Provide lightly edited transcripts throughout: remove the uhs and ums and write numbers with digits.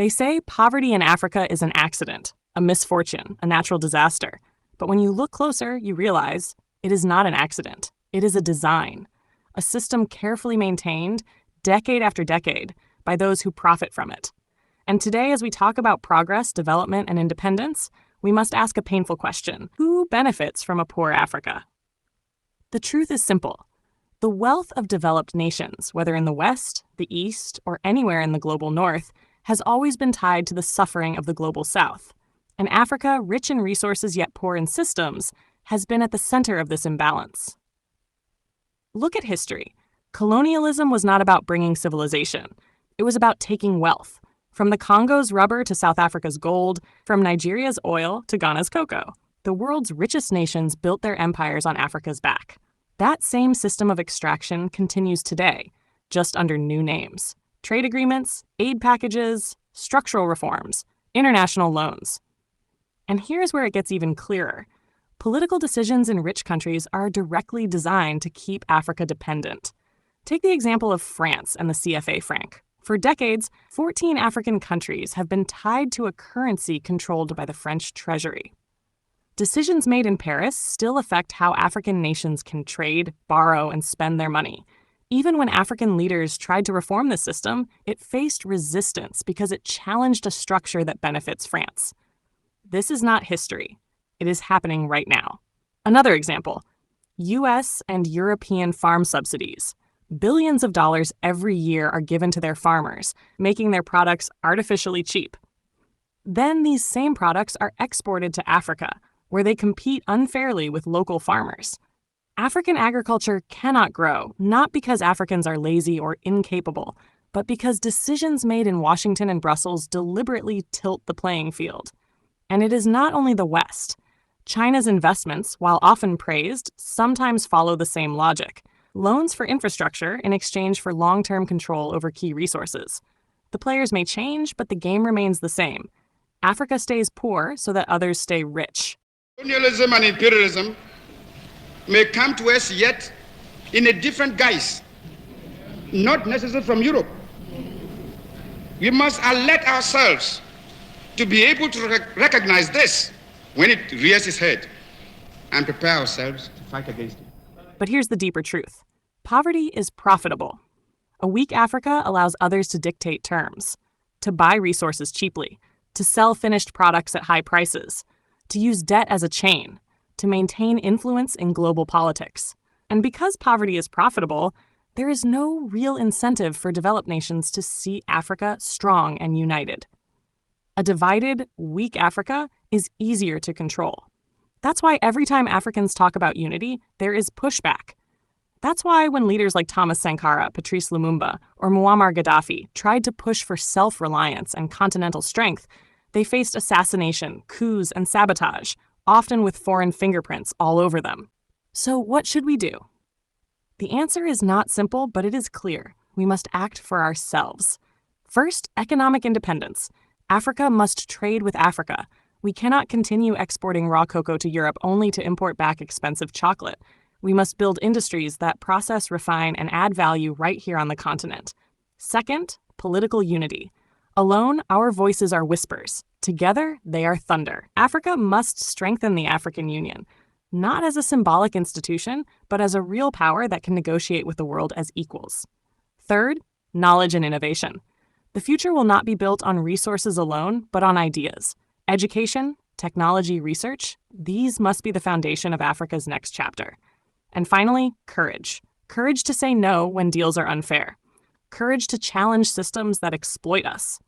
They say poverty in Africa is an accident, a misfortune, a natural disaster. But when you look closer, you realize it is not an accident. It is a design, a system carefully maintained decade after decade by those who profit from it. And today, as we talk about progress, development, and independence, we must ask a painful question. Who benefits from a poor Africa? The truth is simple. The wealth of developed nations, whether in the West, the East, or anywhere in the global North, has always been tied to the suffering of the global South. And Africa, rich in resources yet poor in systems, has been at the center of this imbalance. Look at history. Colonialism was not about bringing civilization. It was about taking wealth. From the Congo's rubber to South Africa's gold, from Nigeria's oil to Ghana's cocoa. The world's richest nations built their empires on Africa's back. That same system of extraction continues today, just under new names. Trade agreements, aid packages, structural reforms, international loans. And here's where it gets even clearer. Political decisions in rich countries are directly designed to keep Africa dependent. Take the example of France and the CFA franc. For decades, 14 African countries have been tied to a currency controlled by the French treasury. Decisions made in Paris still affect how African nations can trade, borrow, and spend their money. Even when African leaders tried to reform the system, it faced resistance because it challenged a structure that benefits France. This is not history. It is happening right now. Another example, US and European farm subsidies. Billions of dollars every year are given to their farmers, making their products artificially cheap. Then these same products are exported to Africa, where they compete unfairly with local farmers. African agriculture cannot grow, not because Africans are lazy or incapable, but because decisions made in Washington and Brussels deliberately tilt the playing field. And it is not only the West. China's investments, while often praised, sometimes follow the same logic. Loans for infrastructure in exchange for long-term control over key resources. The players may change, but the game remains the same. Africa stays poor so that others stay rich. Colonialism and imperialism may come to us yet in a different guise, not necessarily from Europe. We must alert ourselves to be able to recognize this when it rears its head and prepare ourselves to fight against it. But here's the deeper truth. Poverty is profitable. A weak Africa allows others to dictate terms, to buy resources cheaply, to sell finished products at high prices, to use debt as a chain, to maintain influence in global politics. And because poverty is profitable, there is no real incentive for developed nations to see Africa strong and united. A divided, weak Africa is easier to control. That's why every time Africans talk about unity, there is pushback. That's why when leaders like Thomas Sankara, Patrice Lumumba, or Muammar Gaddafi tried to push for self-reliance and continental strength, they faced assassination, coups, and sabotage, often with foreign fingerprints all over them. So what should we do? The answer is not simple, but it is clear. We must act for ourselves. First, economic independence. Africa must trade with Africa. We cannot continue exporting raw cocoa to Europe only to import back expensive chocolate. We must build industries that process, refine, and add value right here on the continent. Second, political unity. Alone, our voices are whispers. Together, they are thunder. Africa must strengthen the African Union, not as a symbolic institution, but as a real power that can negotiate with the world as equals. Third, knowledge and innovation. The future will not be built on resources alone, but on ideas. Education, technology, research, these must be the foundation of Africa's next chapter. And finally, courage. Courage to say no when deals are unfair. Courage to challenge systems that exploit us.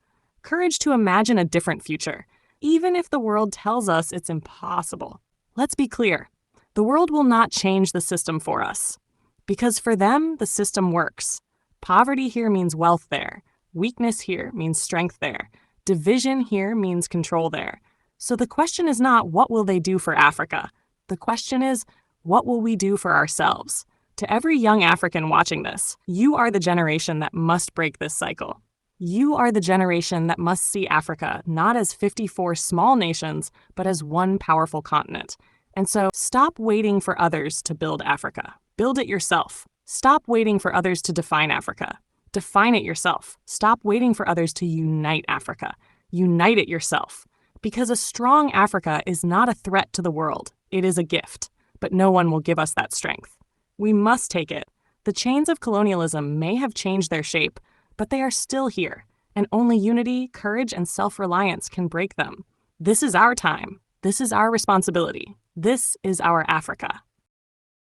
Courage to imagine a different future, even if the world tells us it's impossible. Let's be clear. The world will not change the system for us. Because for them, the system works. Poverty here means wealth there. Weakness here means strength there. Division here means control there. So the question is not, what will they do for Africa? The question is, what will we do for ourselves? To every young African watching this, you are the generation that must break this cycle. You are the generation that must see Africa not as 54 small nations, but as one powerful continent. And so stop waiting for others to build Africa. Build it yourself. Stop waiting for others to define Africa. Define it yourself. Stop waiting for others to unite Africa. Unite it yourself. Because a strong Africa is not a threat to the world. It is a gift. But no one will give us that strength. We must take it. The chains of colonialism may have changed their shape, but they are still here, and only unity, courage, and self-reliance can break them. This is our time. This is our responsibility. This is our Africa.